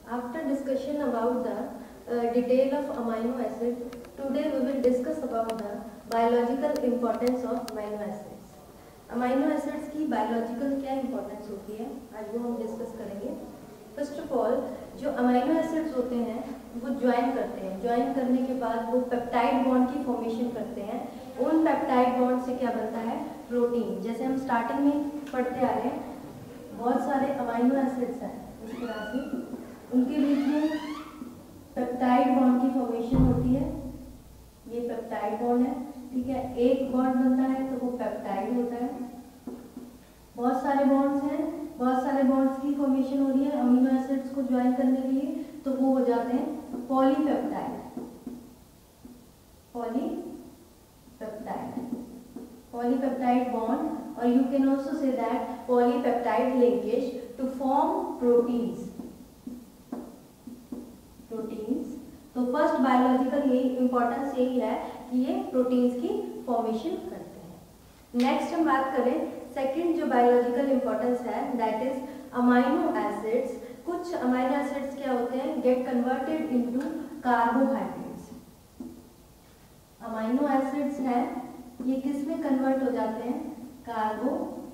After discussion about the detail of amino acid, today we will discuss about the biological importance of amino acids. Amino acids की biological क्या importance होती है, आज वो हम discuss करेंगे. First of all, जो amino acids होते हैं वो ज्वाइन करते हैं. ज्वाइन करने के बाद वो पेप्टाइड बॉन्ड की फॉर्मेशन करते हैं. उन पेप्टाइड बॉन्ड से क्या बनता है? प्रोटीन. जैसे हम स्टार्टिंग में पढ़ते आ रहे हैं, बहुत सारे अमाइनो एसिड्स हैं, इस तरह से उनके बीच में पेप्टाइड बॉन्ड की फॉर्मेशन होती है. ये पेप्टाइड बॉन्ड है, ठीक है. एक बॉन्ड बनता है तो वो पेप्टाइड होता है. बहुत सारे बॉन्ड्स हैं, बहुत सारे बॉन्ड्स की फॉर्मेशन हो रही है अमीनो एसिड्स को ज्वाइन करने के लिए, तो वो हो जाते हैं polypeptide. Polypeptide bond, or you can also say that polypeptide linkage to form proteins. तो फर्स्ट बायोलॉजिकल यही इंपॉर्टेंस यही है कि ये प्रोटीन्स की फॉर्मेशन करते हैं. नेक्स्ट हम बात करें सेकंड जो बायोलॉजिकल इंपॉर्टेंस है, दैट इज अमाइनो एसिड्स. कुछ अमाइनो एसिड्स क्या होते हैं? Get converted into carbohydrates. Amino acids हैं, ये किस में कन्वर्ट हो जाते हैं? कार्बोहाइड्रेट्स.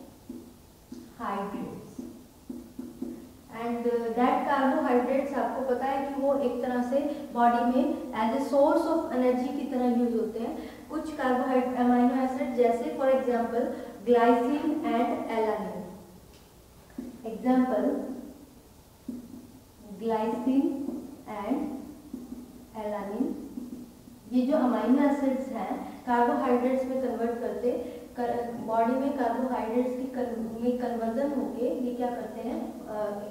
एंड दैट कार्बोहाइड्रेट्स आपको पता है कि वो एक तरह से बॉडी में as a source of energy की तरह यूज होते हैं. कुछ कार्बोहाइड्रेट अमाइनो एसिड जैसे for example glycine and alanine. Example glycine and alanine. ये जो अमाइनो एसिड्स हैं कार्बोहाइड्रेट्स में कन्वर्ट करते, बॉडी में कार्बोहाइड्रेट्स की कन्वर्जन होके ये क्या करते हैं?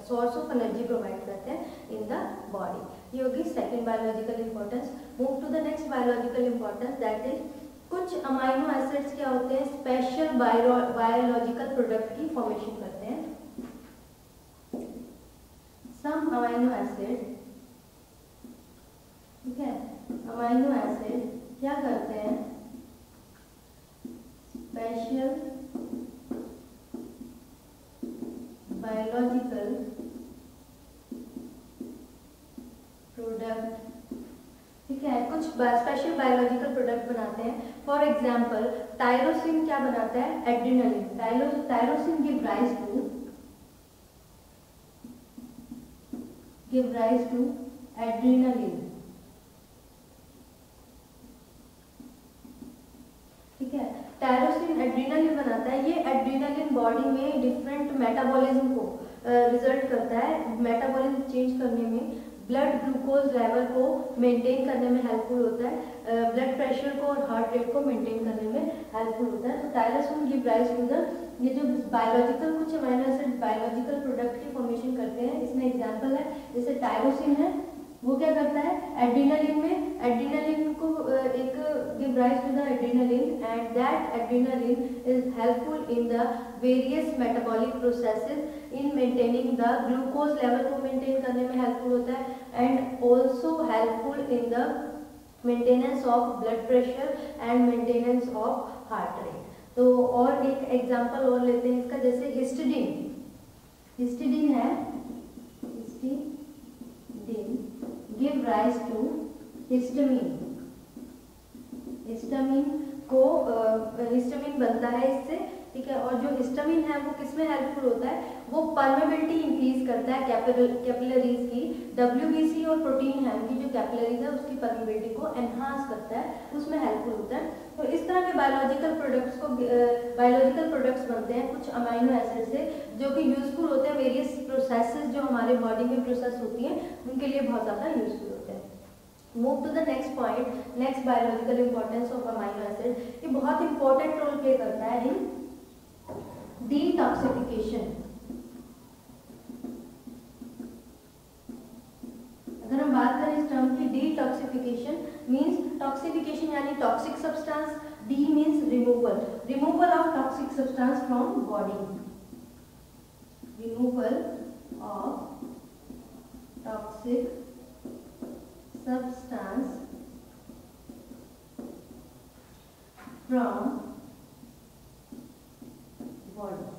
सोर्स ऑफ एनर्जी प्रोवाइड करते हैं इन द बॉडी. ये होगी second biological importance. Move to the next biological importance, that is कुछ अमाइनो एसिड्स क्या होते हैं? स्पेशल बायोलॉजिकल प्रोडक्ट की फॉर्मेशन करते हैं. सम अमाइनो एसिड, ठीक है, अमाइनो एसिड क्या करते हैं? स्पेशल बायोलॉजिकल प्रोडक्ट, ठीक है, कुछ स्पेशल बायोलॉजिकल प्रोडक्ट बनाते हैं. फॉर एग्जांपल टायरोसिन क्या बनाता है? Adrenaline. Tyrosine give rise to adrenaline. ठीक है, टायरोसिन एड्रेनालिन बनाता है. ये एड्रेनालिन बॉडी में डिफरेंट मेटाबॉलिज्म को रिजल्ट करता है. मेटाबॉलिज्म चेंज करने में, ब्लड ग्लूकोज लेवल को मेंटेन करने में हेल्पफुल होता है. ब्लड प्रेशर को और हार्ट रेट को मेंटेन करने में हेल्पफुल होता है. तो tyrosine give rise to the, ये जो बायोलॉजिकल कुछ अमाइनो एसिड बायोलॉजिकल प्रोडक्ट की फॉर्मेशन करते हैं. इसमें एग्जांपल है जैसे टायरोसिन है, वो क्या करता है? एड्रेनालिन में एड्रेनालिन को एक give rise to the adrenaline, and that adrenaline is helpful in the various metabolic processes in maintaining the glucose level को मेंटेन करने में हेल्पफुल होता है, and also helpful in the maintenance of blood pressure and maintenance of heart rate. तो और एक example और लेते हैं इसका, जैसे हिस्टिडीन. हिस्टिडीन है, histidine give rise to histamine. Histamine को हिस्टामिन बनता है इससे, ठीक है. और जो हिस्टामिन है वो किसमें हेल्पफुल होता है? वो परमेबिलिटी इंक्रीज करता है कैपिलरीज की. WBC और प्रोटीन है उनकी जो कैपिलरीज है उसकी परमेबिलिटी को एनहांस करता है, उसमें हेल्पफुल होता है. तो इस तरह के बायोलॉजिकल प्रोडक्ट्स बनते हैं कुछ अमाइनो एसिड से, जो कि यूजफुल होते हैं. वेरियस प्रोसेसेस जो हमारे बॉडी में प्रोसेस होती हैं उनके लिए बहुत ज़्यादा यूजफुल होते हैं. Move to the next point, next biological importance of amino acid. ये बहुत इंपॉर्टेंट रोल प्ले करता है इन डिटॉक्सिफिकेशन. अगर हम बात करें इस टर्म की, डिटॉक्सिफिकेशन मींस टॉक्सिफिकेशन यानी toxic substance, D means removal of toxic substance from body. Removal of toxic substance from body.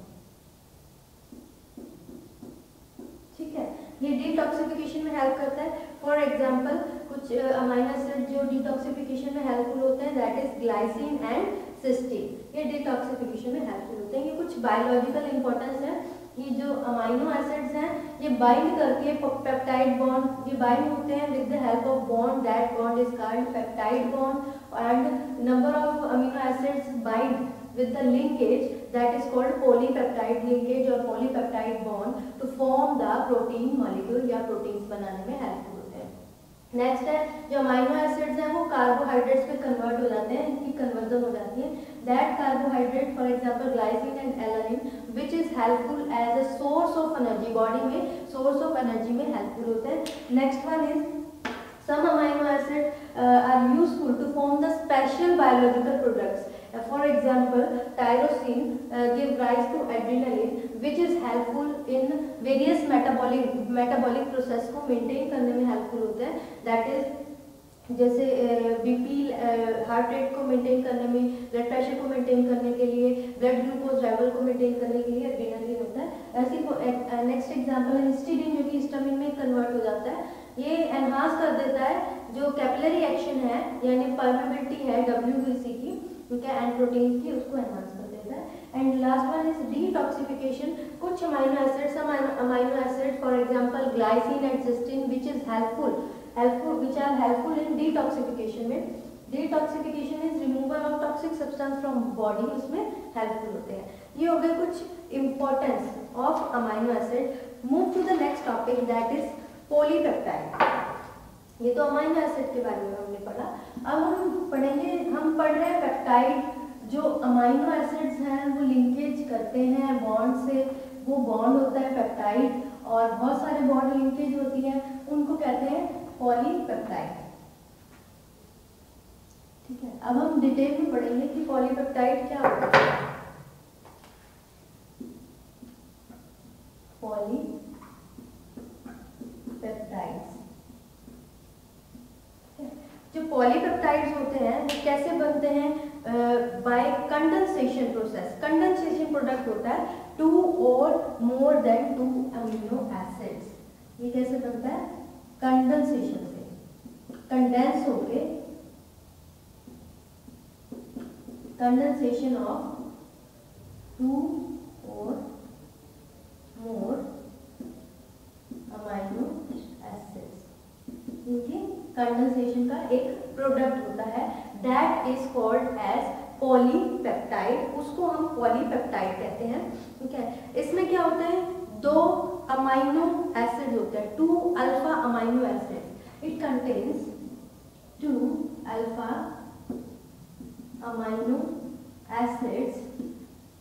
ठीक है, ये डिटॉक्सिफिकेशन में हेल्प करता है। फॉर एग्जांपल कुछ अमाइनो एसिड जो डिटॉक्सिफिकेशन में हेल्पफुल होते हैं, that is glycine and cysteine. ये डिटॉक्सिफिकेशन में हेल्पफुल होते हैं। ये कुछ बायोलॉजिकल इंपॉर्टेंस है। ये जो अमाइनो एसिड्स हैं ये बाइंड करके पेप्टाइड बॉन्ड, ये बाइंड होते हैं with the help of bond, that bond is called peptide bond. And number of amino acids bind with the linkage that is called polypeptide linkage or polypeptide bond to form the protein molecule या proteins बनाने में helpful होते हैं। Next है जो amino acids हैं वो carbohydrates में कन्वर्ट हो जाते हैं, इनकी कन्वर्जन हो जाती है। That carbohydrate for example glycine and alanine which is helpful as a source of energy, body में सोर्स ऑफ एनर्जी में हेल्पफुल होते हैं। Next one is some amino acids are useful to form the special biological products. For example, tyrosine give rise to adrenaline, which is helpful in various metabolic process को maintain करने में helpful होता है। That is जैसे BP, heart rate को maintain करने में, blood pressure को मेंटेन करने के लिए, ब्लड ग्लूकोज लेवल को मेंटेन करने के लिए एड्रेनालिन होता है। ऐसी नेक्स्ट एग्जांपल है हिस्टीडीन जो कि हिस्टामिन में कन्वर्ट हो जाता है। ये एनहांस कर देता है जो कैपिलरी एक्शन है यानी परमेबिलिटी है WBC की, ठीक है, एंड प्रोटीन की, उसको एनहांस कर देता है। And last one is detoxification. कुछ amino acids, amino acid for example glycine and cysteine which is which are helpful in detoxification में। Detoxification is removal of toxic substance from body, उसमें helpful होते हैं। ये हो गए कुछ importance of amino acid. Move to the next topic that is polypeptide. ये तो अमाइनो एसिड के बारे में हमने पढ़ा। अब हम पढ़ रहे हैं पेप्टाइड। जो अमाइनो एसिड्स हैं वो लिंकेज करते हैं बॉन्ड से, वो बॉन्ड होता है पेप्टाइड, और बहुत सारे बॉन्ड लिंकेज होती है, उनको कहते हैं पॉलीपेप्टाइड। ठीक है, अब हम डिटेल में पढ़ेंगे कि पॉलीपेप्टाइड क्या होता है। पॉलीपेप्टाइड्स, जो पॉलीपेप्टाइड्स होते हैं वो कैसे बनते हैं? Bye condensation process. Condensation product होता है 2 और मोर देन 2 अमीनो एसिड्स। ये कैसे बनता है? कंडेंसेशन से, कंडेंस होके, कंडेंसेशन ऑफ 2 और मोर अमाइनो एसिड्स, इनके कंडेंसेशन का एक प्रोडक्ट होता है, that is called as polypeptide. उसको हम पॉलीपेप्टाइड कहते हैं। ठीक है, इसमें क्या होता है? 2 अमाइनो एसिड होते हैं, 2 alpha amino acid. It contains 2 alpha amino acids,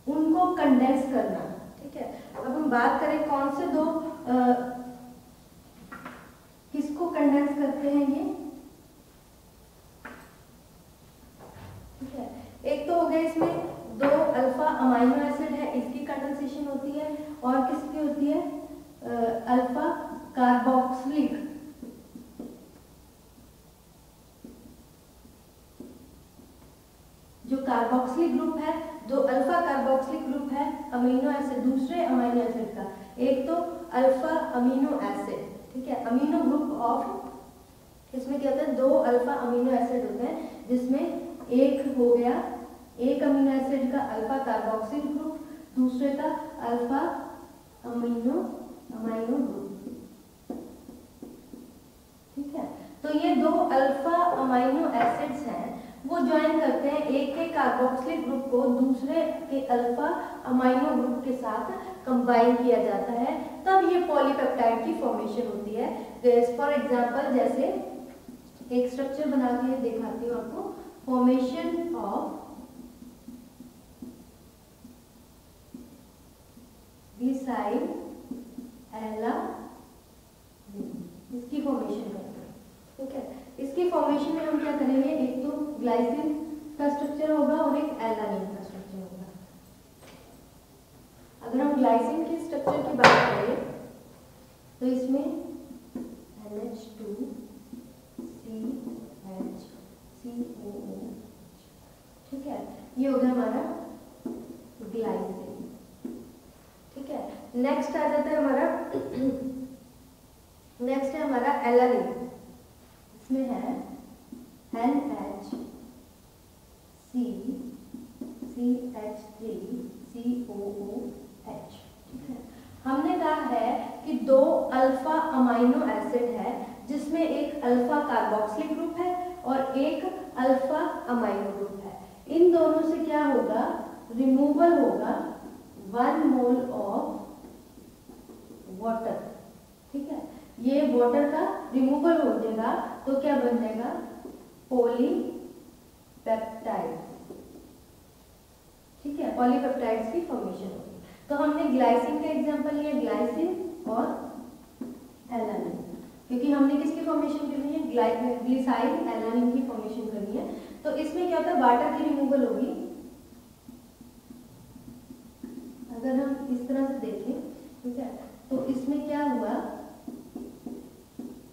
उनको कंडेंस करना। ठीक है, अब हम बात करें कौन से 2 किसको कंडेंस करते हैं ये। ठीक है, एक तो हो गया इसमें 2 अल्फा अमाइनो एसिड है, इसकी कंडेंसेशन होती है, और किसकी होती है? अल्फा कार्बोक्सिलिक, जो कार्बोक्सिलिक ग्रुप है, जो अल्फा कार्बोक्सिलिक ग्रुप है अमीनो एसिड, दूसरे अमीनो एसिड का, एक तो अल्फा अमीनो एसिड। ठीक है, अमीनो ग्रुप ऑफ, इसमें क्या होता है? 2 अल्फा अमीनो एसिड होते हैं, जिसमें एक हो गया, एक अमीनो एसिड का अल्फा कार्बोक्सिल ग्रुप, दूसरे का अल्फा अमीनो ग्रुप। ठीक है, तो ये 2 अल्फा अमीनो एसिड्स हैं, वो ज्वाइन करते हैं एक के कार्बोक्सिलिक ग्रुप को दूसरे के अल्फा अमीनो ग्रुप के साथ कंबाइन किया जाता है, तब ये पॉलीपेप्टाइड की फॉर्मेशन होती है। फॉर एग्जांपल जैसे एक स्ट्रक्चर बना के दिखाती हूँ आपको। फॉर्मेशन ऑफ ग्लिसाइल एलानिन, इसकी फॉर्मेशन करते हैं। ठीक है, इसकी फॉर्मेशन में हम क्या करेंगे? एक तो ग्लाइसिन का स्ट्रक्चर होगा और एक एलानिन का स्ट्रक्चर होगा। अगर हम ग्लाइसिन के स्ट्रक्चर की बात करें तो इसमें NH2 CHCOO, ठीक है, ये हो गया हमारा ग्लाइसिन। ठीक है, नेक्स्ट आ जाता है हमारा इसमें है NH C CH3 COOH। ठीक है, हमने कहा है कि दो अल्फा अमाइनो एसिड है जिसमें एक अल्फा कार्बोक्सिलिक ग्रुप है और एक अल्फा अमाइनो ग्रुप है। इन दोनों से क्या होगा, रिमूवल होगा 1 मोल ऑफ वाटर। ठीक है, ये वाटर का रिमूवल हो जाएगा तो क्या बन जाएगा, पॉलीपेप्टाइड। ठीक है, पॉलीपेप्टाइड्स की फॉर्मेशन होगी। तो हमने ग्लाइसिन का एग्जांपल लिया, ग्लाइसिन और एलानिन, क्योंकि हमने किसकी फॉर्मेशन करनी है, ग्लिसाइल एलानिन की फॉर्मेशन करनी है। तो इसमें क्या होता है, वाटर की रिमूवल होगी। अगर हम इस तरह से देखें, ठीक है, तो इसमें क्या हुआ,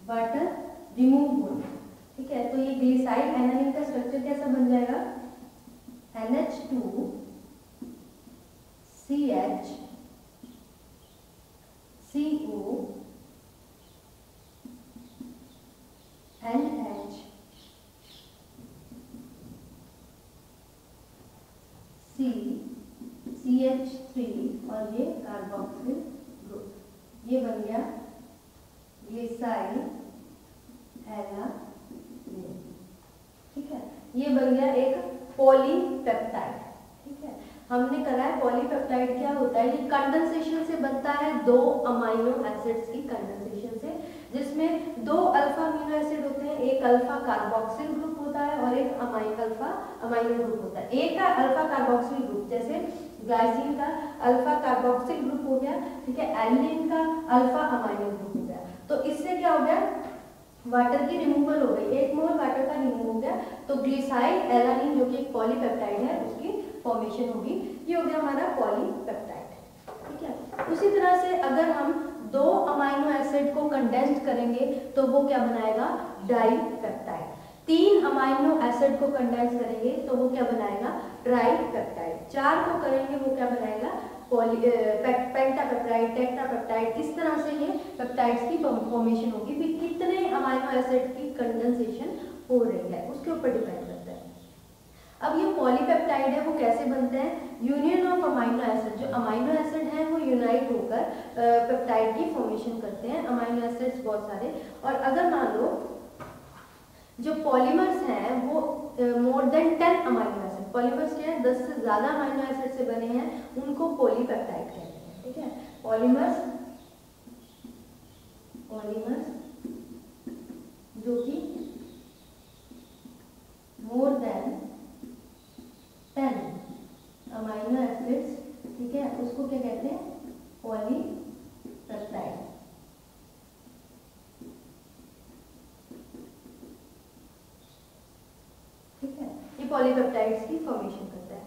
वाटर रिमूव हुआ। ठीक है, तो ये ग्लिसाइल एनालिन का स्ट्रक्चर कैसा बन जाएगा, NH2 CH CO NH C CH3 और ये कार्बोक्सिल ग्रुप, ये बन गया ग्लिसाइल एलानिन। ठीक है, ये बन गया एक पॉलीपेप्टाइड। ठीक है, हमने करा है पॉलीपेप्टाइड क्या होता है, ये कंडेंसेशन से बनता है, दो अमाइनो एसिड्स की कंडेंसेशन से, जिसमें दो अल्फा अमीनो एसिड होते हैं, एक अल्फा कार्बोक्सिल ग्रुप होता है और एक अल्फा अमाइनो ग्रुप होता है। एक का अल्फा कार्बोक्सिल ग्रुप, जैसे ग्लाइसिन का अल्फा कार्बोक्सिल ग्रुप हो गया, ठीक है, एलानिन का अल्फा अमाइनो ग्रुप हो गया। तो इससे क्या हो गया, वाटर की रिमूवल हो गई, 1 मोल वाटर का रिमूव हो गया, तो ग्लिसाइल एलानिन जो कि एक पॉलीपेप्टाइड है उसकी फॉर्मेशन होगी। ये हो गया हमारा पॉलीपेप्टाइड। ठीक है, उसी तरह से अगर हम दो अमाइनो एसिड को कंडेंस करेंगे तो वो क्या बनाएगा, डाइपेप्टाइड। 3 अमाइनो एसिड को कंडेंस करेंगे तो वो क्या बनाएगा, ट्राइपेप्टाइड। 4 को करेंगे वो क्या बनाएगा, पेंटापेप्टाइड, टेट्रापेप्टाइड। इस तरह से ये पेप्टाइड्स की फॉर्मेशन होगी। फिर कितने अमाइनो एसिड की कंडेंसेशन हो रही है उसके ऊपर डिपेंड करता है। अब ये पॉलीपेप्टाइड है वो कैसे बनते हैं, यूनियन ऑफ अमाइनो एसिड, जो अमाइनो एसिड हैं वो यूनाइट होकर पेप्टाइड की फॉर्मेशन करते हैं। अमाइनो एसिड्स बहुत सारे, और अगर मान लो जो पॉलीमर्स हैं वो more than 10 amino acid, polymers क्या है 10 से ज्यादा अमाइनो एसिड से बने हैं, उनको पॉलीपेप्टाइड कहते हैं। ठीक है, पॉलीमर्स जो कि मोर देन 10 अमाइनो एसिड्स, ठीक है, उसको क्या कहते हैं, पॉलीपेप्टाइड। ठीक है, ये पॉलीपेप्टाइड्स की फॉर्मेशन करता है।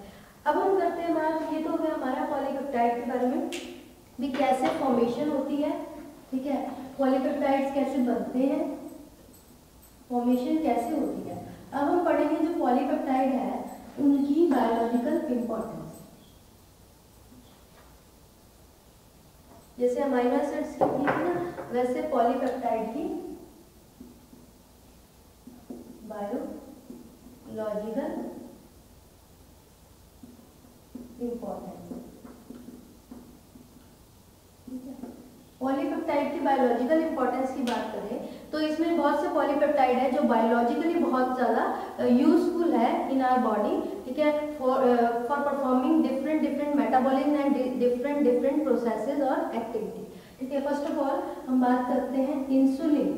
अब हम करते हैं बात, ये तो हो गया हमारा पॉलीपेप्टाइड के बारे में भी, कैसे फॉर्मेशन होती है। ठीक है, पॉलीपेप्टाइड्स कैसे बनते हैं, फॉर्मेशन कैसे होती है। अब हम पढ़ेंगे जो पॉलीपेप्टाइड है उनकी बायोलॉजिकल इंपॉर्टेंस। जैसे अमाइनो एसिड्स की थी ना, वैसे पॉलीपेप्टाइड की बायोलॉजिकल इंपॉर्टेंस। पॉलीपेप्टाइड की बायोलॉजिकल इंपॉर्टेंस की बात करें तो इसमें बहुत से पॉलीपेप्टाइड है जो बायोलॉजिकली बहुत ज़्यादा यूजफुल है इन आवर बॉडी। ठीक है, for performing different metabolism and different processes और एक्टिविटी। ठीक है, फर्स्ट ऑफ ऑल हम बात करते हैं इंसुलिन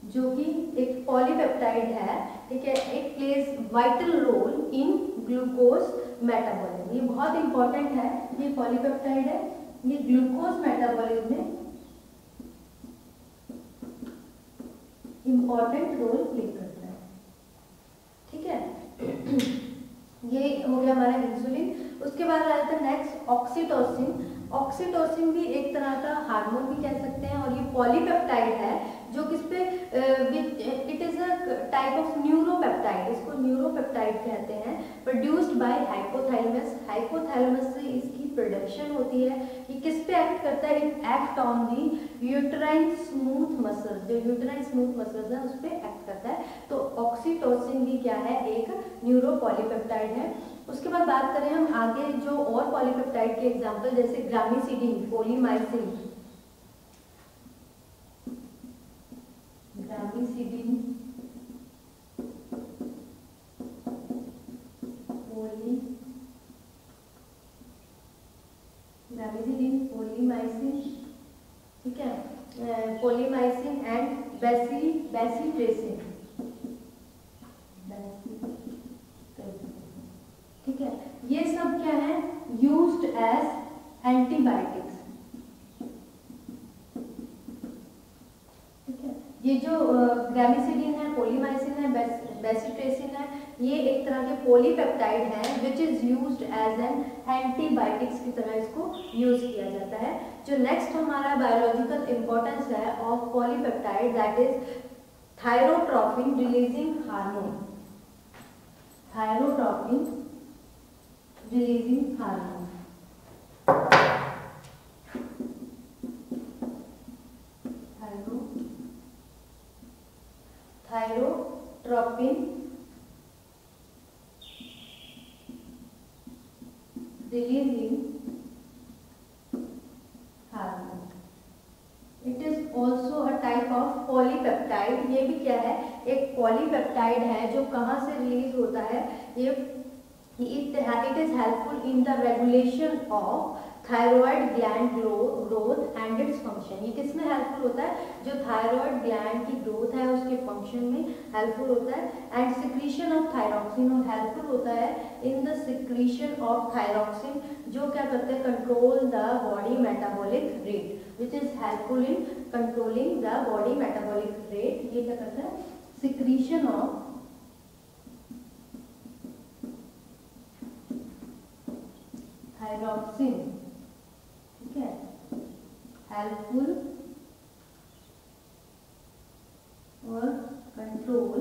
जो कि एक पॉलीपेप्टाइड है। ठीक है, it plays vital role in glucose metabolism. ये बहुत इंपॉर्टेंट है, ये पॉलीपेप्टाइड है, ये ग्लूकोज मेटाबॉलिज्म में इंपॉर्टेंट रोल प्ले करता है। ठीक है, ये हो गया हमारा इंसुलिन। उसके बाद आ जाता है नेक्स्ट ऑक्सीटोसिन। ऑक्सीटोसिन भी एक तरह का हार्मोन भी कह सकते हैं, और ये पॉलीपेप्टाइड है जो किस पे, it is a type of neuropeptide, इसको न्यूरोपेप्टाइड कहते हैं, प्रोड्यूस्ड बाय हाइपोथैलेमस। हाइपोथैलेमस से इसकी प्रोडक्शन होती है। ये किस पे एक्ट करता है? It act on the uterine smooth muscles, जो यूटेराइन स्मूथ मसल्स है उस पे एक्ट करता है। तो ऑक्सीटोसिन भी क्या है? एक न्यूरोपॉलीपेप्टाइड है। उसके बाद बात करें हम आगे जो और पॉलीपेप्टाइड के एग्जांपल, जैसे ग्रामिसिडीन, पोलीमाइसिन, ग्रामिसिडीन, ग्रामिसिडीन, पोलीमाइसिन, ठीक है, पोलीमाइसिन एंड बेसिट्रेसिन, ठीक है, ये सब क्या है? यूज्ड एज एंटीबायोटिक्स, ठीक है। ये जो ग्रामिसिडीन है, पोलीमाइसिन है, बेसिट्रेसिन है, ये एक तरह के पॉलीपेप्टाइड हैं which is used as an antibiotics की तरह इसको यूज किया जाता है। जो नेक्स्ट हमारा बायोलॉजिकल इंपॉर्टेंस है of polypeptide, that is thyrotropin releasing hormone, thyrotropin releasing hormone, thyrotropin releasing hormone. It is also a type of polypeptide. ये भी क्या है? एक पॉलीपेप्टाइड है जो कहाँ से रिलीज होता है? it is helpful in the regulation of thyroid gland growth and its function। ये किस में हेल्पफुल होता है? जो थायराइड ग्लैंड की ग्रोथ है उसके फंक्शन में हेल्पफुल होता है। एंड सिक्रीशन ऑफ थायरॉक्सिन, और हेल्पफुल होता है in the secretion of thyroxine, जो क्या करते हैं? Control the body metabolic rate, which is helpful in controlling the body metabolic rate. ये क्या करता है? सिक्रीशन ऑफ थायरॉक्सिन, ठीक है, हेल्पफुल और कंट्रोल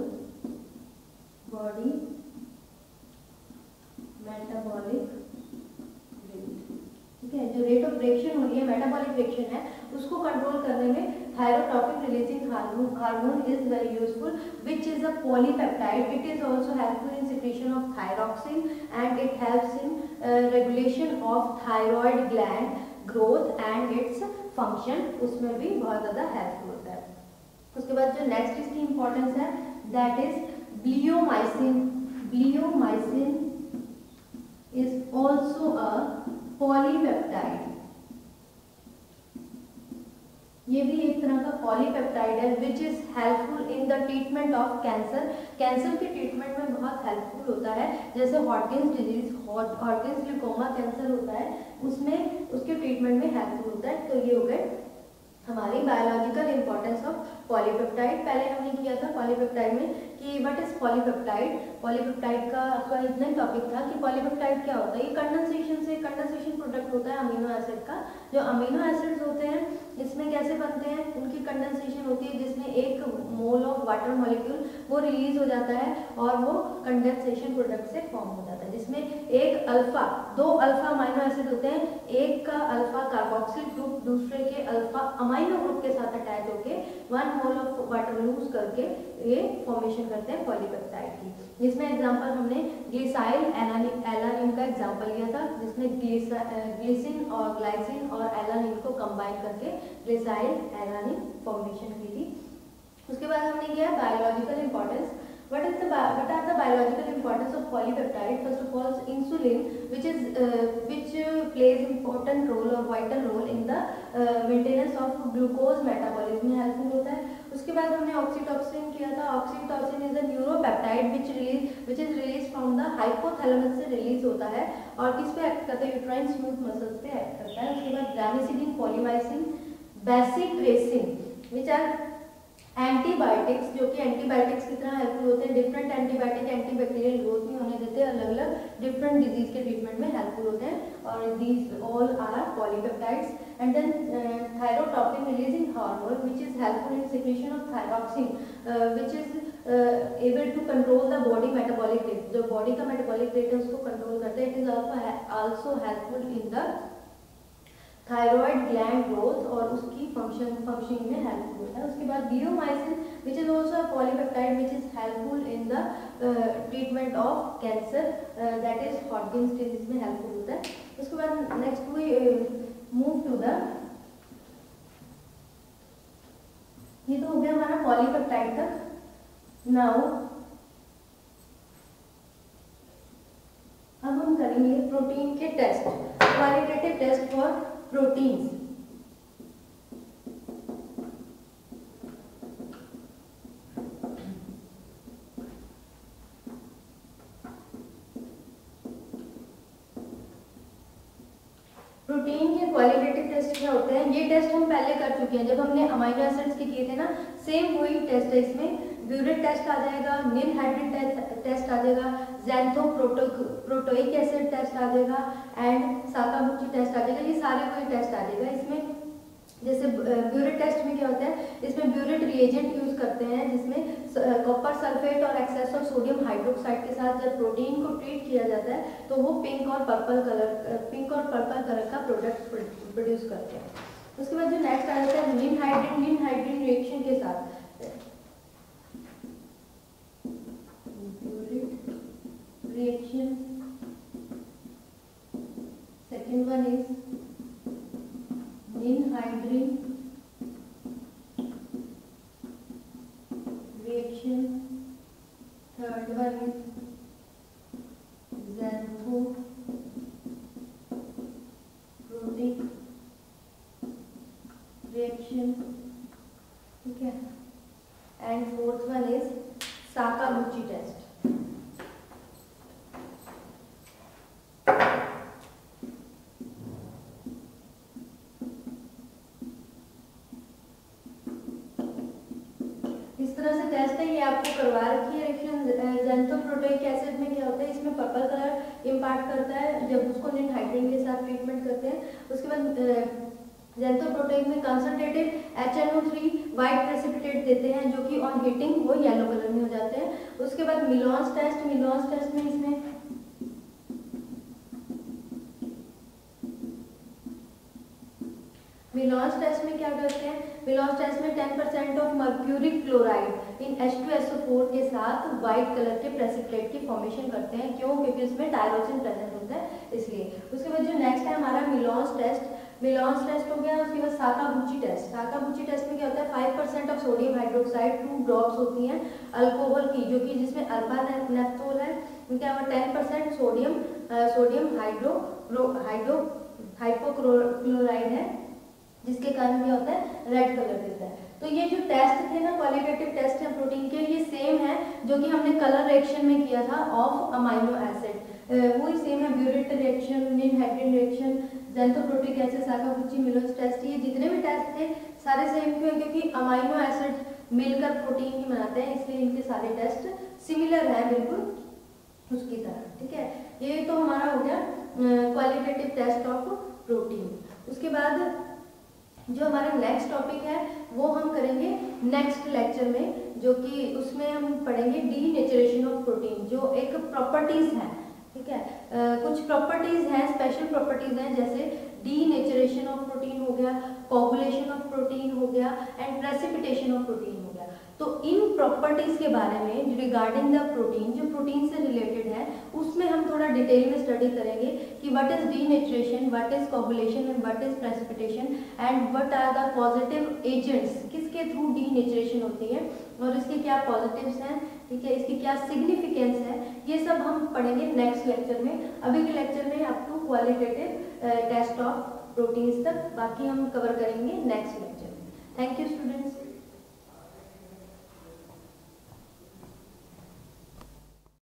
बॉडी मेटाबॉलिक रेट, ठीक है। जो रेट ऑफ रिएक्शन हो रही है, मेटाबॉलिक रिएक्शन है, उसको कंट्रोल करने में thyrotropin releasing hormone is very useful, which is a polypeptide. It is also helpful in secretion of thyroxine and it helps in regulation of thyroid gland growth and its function, उसमें भी बहुत ज़्यादा helpful होता है। उसके बाद जो next इसकी इम्पोर्टेंस है, that is bleomycin. Bleomycin is also a polypeptide. ये भी एक तरह का पॉलीपेप्टाइड है विच is helpful in the treatment of cancer. Cancer के ट्रीटमेंट में बहुत हेल्पफुल होता है। जैसे हॉटकिंस डिजीज, हॉटकिंस लिकोमा कैंसर होता है, उसमें उसके ट्रीटमेंट में हेल्पफुल होता है। तो ये हो गए हमारी बायोलॉजिकल इंपॉर्टेंस ऑफ पॉलीपेप्टाइड। पहले हमने किया था पॉलीपेप्टाइड में कि व्हाट इज पॉलीपेप्टाइड। पॉलीपेप्टाइड का इतना ही टॉपिक था कि पॉलीपेप्टाइड क्या होता है। ये कंडेंसेशन प्रोडक्ट होता है अमीनो एसिड का। जो अमीनो एसिड्स होते हैं इसमें कैसे बनते हैं? उनकी कंडेंसेशन होती है जिसमें एक मोल ऑफ वाटर मॉलिक्यूल वो रिलीज हो जाता है और वो कंडेंसेशन प्रोडक्ट से फॉर्म हो जाता है, जिसमें एक अल्फा, दो अल्फा अमीनो एसिड होते हैं, एक का अल्फा कार्बोक्सिल ग्रुप दूसरे के अल्फा अमीनो ग्रुप के साथ अटैच होके 1 मोल ऑफ वाटर लूज करके ये फॉर्मेशन करते हैं पॉलीपेप्टाइड की। जिसमें एग्जांपल हमने ग्लिसाइल एलानिन का एग्जांपल लिया था, जिसमें ग्लिसिन और ग्लाइसिन और एलानिन को कंबाइन करके ग्लिसाइल एलानिन फॉर्मेशन की थी। उसके बाद हमने किया biological importance. what are the biological importance of polypeptide? First of all, insulin, which plays important role or vital role in the maintenance of glucose metabolism में हेल्पफुल होता है। उसके बाद हमने ऑक्सीटोसिन किया था। Oxytocin is a neuropeptide which is released from the hypothalamus से release होता है और किस पे एक्ट करता है? यूट्राइन स्मूथ मसल्स पे एक्ट करता है। उसके बाद ग्रामिसिडीन, पोलीमाइसिन, बेसिट्रेसिन which are एंटीबायोटिक्स, जो कि एंटीबायोटिक्स की तरह हेल्पफुल होते हैं। डिफरेंट एंटीबायोटिक एंटीबैक्टीरियल ग्रोथ नहीं होने देते, अलग अलग डिफरेंट डिजीज के ट्रीटमेंट में हेल्पफुल होते हैं और these all are polypeptides. and then thyrotropin releasing hormone which is helpful in secretion of thyroxine which is able to control the body metabolic rate. जो body का metabolic rate है उसको control करता है. It is also helpful in the thyroid gland growth और उसकी functioning में helpful होता है. उसके बाद bleomycin which is also a polypeptide which is helpful in the treatment of cancer, that is Hodgkin's disease में helpful होता है. उसके बाद next we move to the, ये तो हो गया हमारा पॉलीपेप्टाइड तक. नाउ अब हम करेंगे प्रोटीन के test, qualitative test for proteins. Protein के क्वालिटेटिव टेस्ट क्या होते हैं? ये टेस्ट हम पहले कर चुके हैं जब हमने अमाइनो एसिड्स के किए थे ना. सेम वही टेस्ट है. इसमें ब्यूरेट टेस्ट आ जाएगा, निनहाइड्रिन टेस्ट आ जाएगा, ज़ैंथोप्रोटोइक एसिड टेस्ट आ जाएगा एंड साकागुची टेस्ट आ जाएगा. ये सारे वही टेस्ट आ जाएगा. इसमें जैसे ब्यूरेट टेस्ट में क्या होता है, इसमें ब्यूरेट रिएजेंट यूज करते हैं जिसमें कॉपर सल्फेट और एक्सेस ऑफ सोडियम हाइड्रोक्साइड के साथ जब प्रोटीन को ट्रीट किया जाता है तो वो पिंक और पर्पल कलर का प्रोडक्ट प्रोड्यूस करते हैं. उसके बाद जो नेक्स्ट आ जाता है निनहाइड्रिन रिएक्शन के साथ. Reaction second one is ninhydrin reaction, third one is xanthoprotic reaction, ठीक है, and fourth one is Sakaguchi test. इस तरह से टेस्ट है, ये आपको करवा रखी है. रिएक्शन ज़ैंथोप्रोटोइक एसिड में क्या होता है, इसमें पर्पल कलर इम्पार्ट करता है जब उसको निनहाइड्रिन के साथ ट्रीटमेंट करते हैं. उसके बाद ज़ैंथोप्रोटोइक में कंसंट्रेटेड HNO3 वाइट प्रेसिपिटेट देते हैं जो कि ऑन हीटिंग वो येलो कलर में हो जाते हैं. उसके बाद मिलोन्स टेस्ट में इसमें मिलोन्स टेस्ट में क्या करते हैं, मिलोन्स टेस्ट में 10% of mercuric chloride in H2SO4 के साथ वाइट कलर के प्रेसिपिटेट की फॉर्मेशन करते हैं. क्यों? क्योंकि इसमें टायरोसिन प्रेजेंट होता है इसलिए. उसके बाद जो नेक्स्ट है हमारा मिलोन्स टेस्ट हो गया. उसके बाद साकागुची टेस्ट में क्या होता है, 5% ऑफ सोडियम हाइड्रोक्साइड 2 ड्रॉप्स होती हैं अल्कोहल की जो कि जिसमें अल्फा नेफ्थोल है. क्या हुआ 10% सोडियम हाइपोक्लोराइड है जिसके कारण क्या होता है रेड कलर देता है. तो ये जो टेस्ट थे ना क्वालिटेटिव टेस्ट है प्रोटीन के, ये सेम है जो कि हमने कलर रिएक्शन में किया था ऑफ अमाइनो एसिड. वही सेम है. Biuret reaction, ninhydrin reaction, xanthoproteic acid, Sakaguchi, Millon's test, ये जितने भी टेस्ट थे सारे सेम क्यों? क्योंकि अमाइनो एसिड मिलकर प्रोटीन ही बनाते हैं इसलिए इनके सारे टेस्ट सिमिलर है बिल्कुल उसकी तरह. ठीक है, ये तो हमारा हो गया क्वालिटेटिव टेस्ट ऑफ प्रोटीन. उसके बाद जो हमारा नेक्स्ट टॉपिक है वो हम करेंगे नेक्स्ट लेक्चर में, जो कि उसमें हम पढ़ेंगे डीनेचरेशन ऑफ प्रोटीन, जो एक प्रॉपर्टीज है. ठीक है, कुछ प्रॉपर्टीज हैं, स्पेशल प्रॉपर्टीज हैं, जैसे डीनेचरेशन ऑफ प्रोटीन हो गया, कोगुलेशन ऑफ प्रोटीन हो गया एंड प्रेसिपिटेशन ऑफ प्रोटीन हो गया. तो इन प्रॉपर्टीज के बारे में रिगार्डिंग द प्रोटीन, जो प्रोटीन से रिलेटेड है, उसमें हम थोड़ा डिटेल में स्टडी करेंगे कि what is denaturation, what is coagulation and what is precipitation and what are the positive agents, किसके थ्रू डीनेचरेशन होती है और इसके क्या पॉजिटिव्स हैं. ठीक है, इसकी क्या सिग्निफिकेंस है, ये सब हम पढ़ेंगे नेक्स्ट लेक्चर में. अभी के लेक्चर में up to qualitative test of proteins तक, बाकी हम कवर करेंगे नेक्स्ट लेक्चर में. Thank you students.